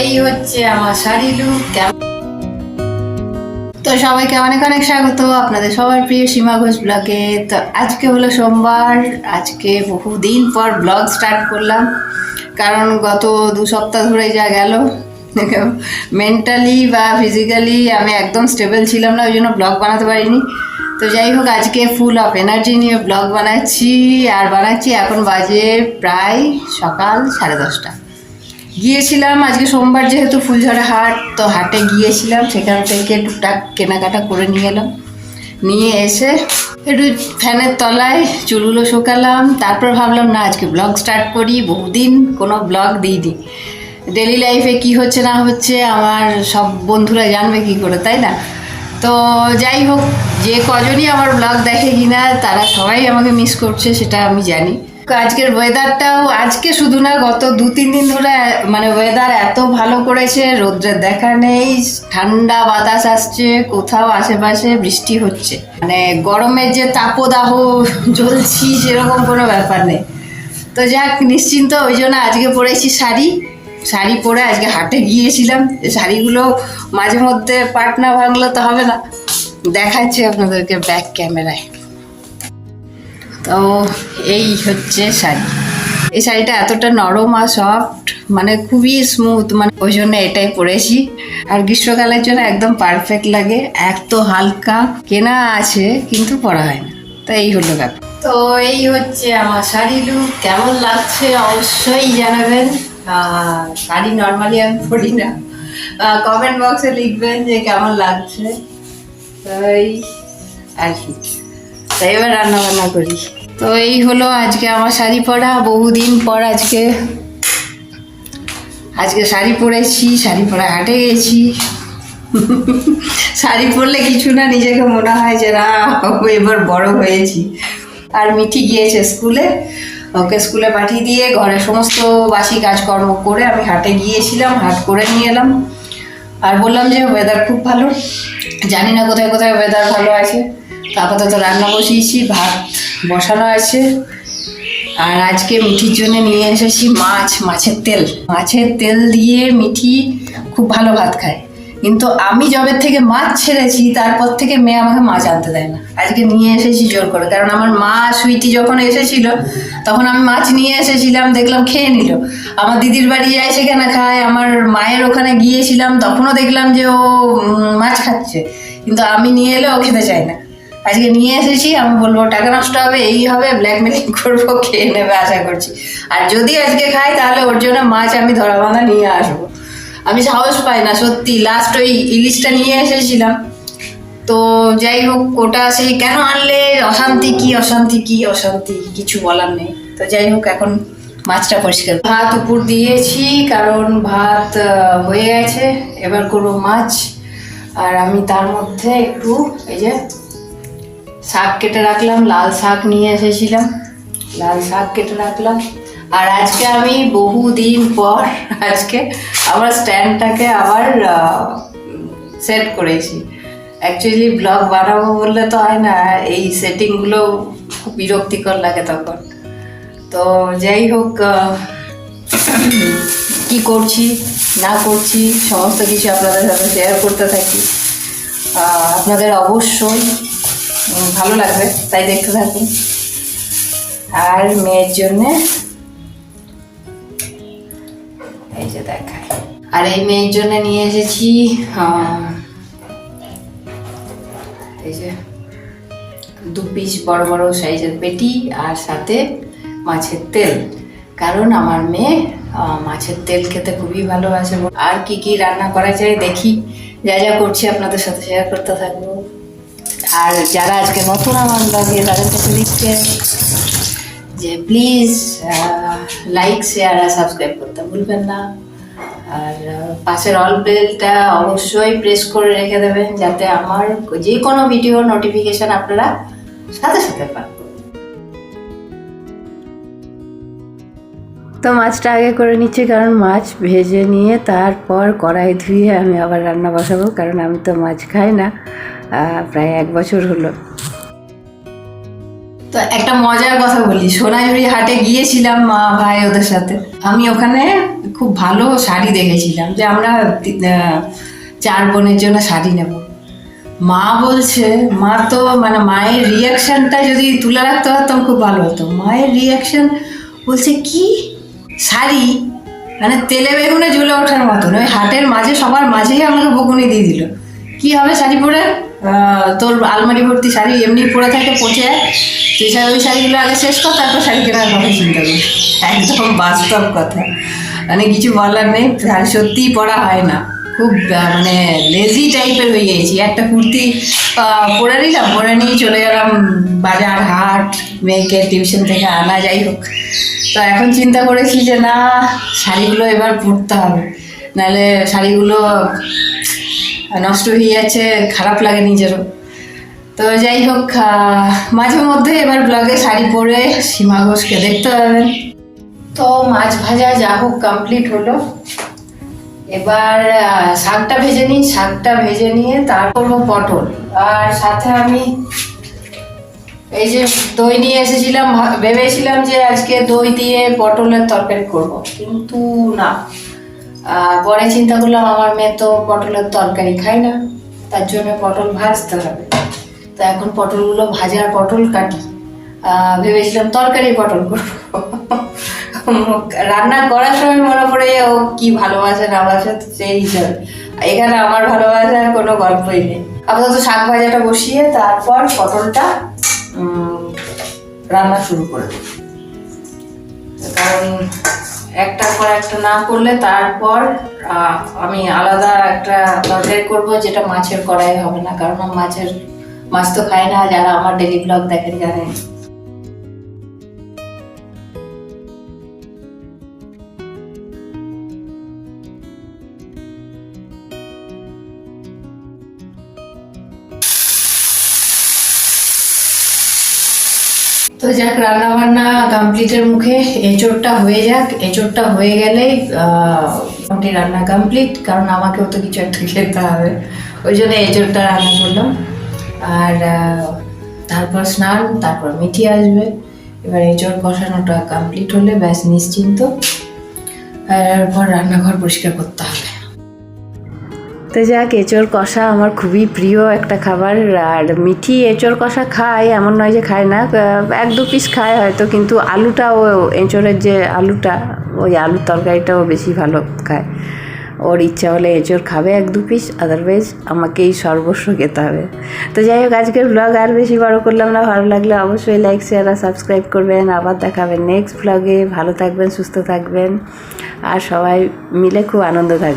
এই হচ্ছে আমার শাড়ি লুক। তো সবাইকে অনেক অনেক স্বাগত আপনাদের সবার প্রিয় সীমা ঘোষ ব্লগে। তো আজকে হলো সোমবার, আজকে বহুদিন পর ব্লগ স্টার্ট করলাম, কারণ গত 2 সপ্তাহ ধরে যা গেল মেন্টালি বা ফিজিক্যালি আমি একদম স্টেবল ছিলাম না, ওই জন্য ব্লগ বানাতে পারিনি। তো যাই হোক, আজকে ফুল অফ এনার্জি নিয়ে ব্লগ বানাচ্ছি। এখন বাজে প্রায় সকাল 10:30। গিয়েছিলাম আজকে সোমবার, যেহেতু ফুলঝড়া হাট, তো হাটে গিয়েছিলাম, সেখান থেকে টুকটাক কেনাকাটা করে নিয়ে এলাম। নিয়ে এসে একটু ফ্যানের তলায় চুলগুলো শুকালাম, তারপর ভাবলাম না আজকে ব্লগ স্টার্ট করি। বহুদিন কোনো ব্লগ দিইনি। ডেলি লাইফে কি হচ্ছে না হচ্ছে আমার সব বন্ধুরা জানবে কি করে, তাই না? তো যাই হোক, যে কজনই আমার ব্লগ দেখে কিনা তারা সবাই আমাকে মিস করছে, সেটা আমি জানি। আজকের ওয়েদারটাও আজকে শুধু না, গত 2-3 দিন ধরে মানে ওয়েদার এত ভালো করেছে, রোদ্রের দেখা নেই, ঠান্ডা বাতাস আসছে, কোথাও আশেপাশে বৃষ্টি হচ্ছে। মানে গরমের যে তাপদাহ জ্বলছি সেরকম কোনো ব্যাপার নেই। তো যাক, নিশ্চিন্ত। ওই জন্য আজকে পরেছি শাড়ি পরে আজকে হাটে গিয়েছিলাম। শাড়িগুলো মাঝে মধ্যে পাট না ভাঙলে তো হবে না, দেখাচ্ছি আপনাদেরকে ব্যাক ক্যামেরায়। তো এই হচ্ছে শাড়ি। এই শাড়িটা এতটা নরম আর সফট, মানে খুবই স্মুথ, মানে ওই জন্য এটাই পরেছি। আর গ্রীষ্মকালের জন্য একদম পারফেক্ট লাগে। এত হালকা, কেনা আছে কিন্তু পরা হয় না। তো এই হলো ব্যাপার। তো এই হচ্ছে আমার শাড়ি লুক। কেমন লাগছে অবশ্যই জানাবেন। শাড়ি নর্মালি আমি পরি না, কমেন্ট বক্সে লিখবেন যে কেমন লাগছে। তাই আর কি, তাই এবার রান্না বান্না করি। তো এই হলো আজকে আমার শাড়ি পরা, বহুদিন পর আজকে শাড়ি পরেছি, শাড়ি পরে হাটে গেছি। শাড়ি পরলে কিছু না, নিজেকে মনে হয় যে না এবার বড় হয়েছি। আর মিঠি গিয়েছে স্কুলে, ওকে স্কুলে পাঠিয়ে দিয়ে ঘরে সমস্ত বাসি কাজকর্ম করে আমি হাটে গিয়েছিলাম, হাট করে নিয়ে এলাম। আর বললাম যে ওয়েদার খুব ভালো, জানি না কোথায় কোথায় ওয়েদার ভালো আছে। আপাতত রান্না বসিয়েছি, ভাত বসানো আছে। আর আজকে মিঠির জন্য নিয়ে এসেছি মাছের তেল দিয়ে মিঠি খুব ভালো ভাত খায়। কিন্তু আমি যবের থেকে মাছ ছেড়েছি তারপর থেকে মেয়ে আমাকে মাছ আনতে দেয় না। আজকে নিয়ে এসেছি জোর করে, কারণ আমার মা সুইটি যখন এসেছিল তখন আমি মাছ নিয়ে এসেছিলাম, দেখলাম খেয়ে নিল। আমার দিদির বাড়ি যায়, সেখানে খায়। আমার মায়ের ওখানে গিয়েছিলাম, তখনও দেখলাম যে ও মাছ খাচ্ছে, কিন্তু আমি নিয়ে এলে ও খেতে চায় না। আজকে নিয়ে এসেছি, আমি বলবো টাকা নষ্ট হবে, এই হবে, ব্ল্যাকমেলিং করবো, খেয়ে নেবে আশা করছি। আর যদি আজকে খাই তাহলে ওর জন্য মাছ আমি ধরা বাঁধা নিয়ে আসবো। আমি সাহস পাই না সত্যি। লাস্ট ওই ইলিশটা নিয়ে এসেছিলাম, তো যাই হোক, ওটা সেই কেন আনলে অশান্তি কিছু বলার নেই। তো যাই হোক, এখন মাছটা পরিষ্কার। ভাত উপর দিয়েছি, কারণ ভাত হয়ে গেছে, এবার করবো মাছ। আর আমি তার মধ্যে একটু এই যে শাক কেটে রাখলাম, লাল শাক নিয়ে এসেছিলাম, লাল শাক কেটে রাখলাম। আর আজকে আমি বহুদিন পর আজকে আমার স্ট্যান্ডটাকে আবার সেট করেছি। অ্যাকচুয়ালি ব্লগ বানাবো বললে তো হয় না, এই সেটিংগুলো খুব বিরক্তিকর লাগে তখন। তো যাই হোক, কি করছি না করছি সমস্ত কিছু আপনাদের সাথে শেয়ার করতে থাকি। আপনাদের অবশ্যই ভালো লাগবে, তাই দেখতে থাকুন। আর মেয়ের জন্যে এই যে দেখায়, আর এই মেয়ের জন্য নিয়ে এসেছি এই যে 2 পিস বড় বড় সাইজের পেটি, আর সাথে মাছের তেল, কারণ আমার মেয়ে মাছের তেল খেতে খুবই ভালোবাসে। আর কি কি রান্না করা যায় দেখি, যা যা করছি আপনাদের সাথে শেয়ার করতে থাকবো। আর যারা আজকে নতুন আমার ব্লগে, তাদের কাছে লিখছে যে প্লিজ লাইক, শেয়ার আর সাবস্ক্রাইব করতে ভুলবেন না। আর পাশের অল বেলটা অবশ্যই প্রেস করে রেখে দেবেন, যাতে আমার যে কোনো ভিডিওর নোটিফিকেশান আপনারা সাথে সাথে পান। তো মাছটা আগে করে নিচ্ছি, কারণ মাছ ভেজে নিয়ে তারপর কড়াই ধুয়ে আমি আবার রান্না বসাবো, কারণ আমি তো মাছ খাই না প্রায় 1 বছর হলো। তো একটা মজার কথা বলি, সোনাঝুরি হাটে গিয়েছিলাম মা ভাই ওদের সাথে। আমি ওখানে খুব ভালো শাড়ি দেখেছিলাম, যে আমরা 4 বোনের জন্য শাড়ি নেব। মা বলছে, মা তো মানে মায়ের রিয়াকশনটা যদি তুলে রাখতে পারতাম খুব ভালো হতো। মায়ের রিয়াকশন বলছে, কি শাড়ি, মানে তেলে বেগুনে জ্বলে ওঠার মতন। ওই হাটের মাঝে সবার মাঝেই আমাকে বকুনি দিয়ে দিল, কি হবে শাড়ি পরে, তোর আলমারি ভর্তি শাড়ি এমনি পরে থাকে, পচে যায়, তুই ওই শাড়িগুলো আগে শেষ কর, তারপর শাড়ি কেনার কথা চিন্তা করি। একদম বাস্তব কথা, মানে কিছু বলার নেই। সত্যিই পরা হয় না, খুব মানে লেজি টাইপের হয়ে গেছি। একটা কুর্তি পরে নিলাম, পরে নিয়ে চলে গেলাম বাজার হাট, মেয়েকে টিউশন থেকে আনা, যাই হোক। তো এখন চিন্তা করেছি যে না, শাড়িগুলো এবার পরতে হবে, নাহলে শাড়িগুলো নষ্ট হয়ে যাচ্ছে, খারাপ লাগে নিজেরও। তো যাই হোক, মাঝে মধ্যে এবার ব্লগে শাড়ি পরে সীমা ঘোষকে দেখতে পাবেন। তো মাছ ভাজা যা হোক কমপ্লিট হলো। এবার শাকটা ভেজে নিই, শাকটা ভেজে নিয়ে তারপর পটল। আর সাথে আমি এই যে দই নিয়ে এসেছিলাম, ভেবেছিলাম যে আজকে দই দিয়ে পটলের তরকারি করব, কিন্তু না, পরে চিন্তা করলাম আমার মেয়ে তো পটলের তরকারি খায় না, তার জন্য পটল ভাজতে হবে। তো এখন পটলগুলো ভাজার পটল কাটি, ভেবেছিলাম তরকারি পটল করবো। রান্না করার সময় মনে পড়ে ও কি ভালোবাসে না বাসে, সেই হিসাবে এখানে আমার ভালোবাসার কোনো গল্পই নেই। আপাতত শাক ভাজাটা বসিয়ে তারপর পটলটা রান্না শুরু করে দেব, কারণ একটার পর একটা না করলে তারপর আমি আলাদা একটা তরকারি করবো, যেটা মাছের কড়াই হবে না, কারণ মাছ তো খাই না, যারা আমার ডেলি ব্লগ দেখেন জানেন। তো যাক, রান্না বান্না কমপ্লিটের মুখে, এঁচোড়টা হয়ে যাক। এঁচোড়টা হয়ে গেলেই মোটামুটি রান্না কমপ্লিট, কারণ আমাকেও তো কিছু একটা খেতে হবে, ওই জন্য এঁচোড়টা রান্না করলাম। আর তারপর স্নান, তারপর মিঠি আসবে। এবার এঁচোড় কষানোটা কমপ্লিট হলে ব্যাস নিশ্চিন্ত, এরপর রান্নাঘর পরিষ্কার করতে হবে। তো যাক, এঁচোড় কষা আমার খুবই প্রিয় একটা খাবার। আর মিঠি এঁচোড় কষা খায়, এমন নয় যে খায় না, 1-2 পিস খায় হয়তো, কিন্তু আলুটা, ও এঁচোড়ের যে আলুটা, ওই আলুর তরকারিটাও বেশি ভালো খায়। ওর ইচ্ছা হলে এঁচোড় খাবে 1-2 পিস, আদারওয়াইজ আমাকেই সর্বস্ব খেতে হবে। তো যাই হোক, আজকের ব্লগ আর বেশি বড় করলাম না। ভালো লাগলে অবশ্যই লাইক, শেয়ার আর সাবস্ক্রাইব করবেন। আবার দেখাবেন নেক্সট ব্লগে। ভালো থাকবেন, সুস্থ থাকবেন, আর সবাই মিলে খুব আনন্দ থাকবেন।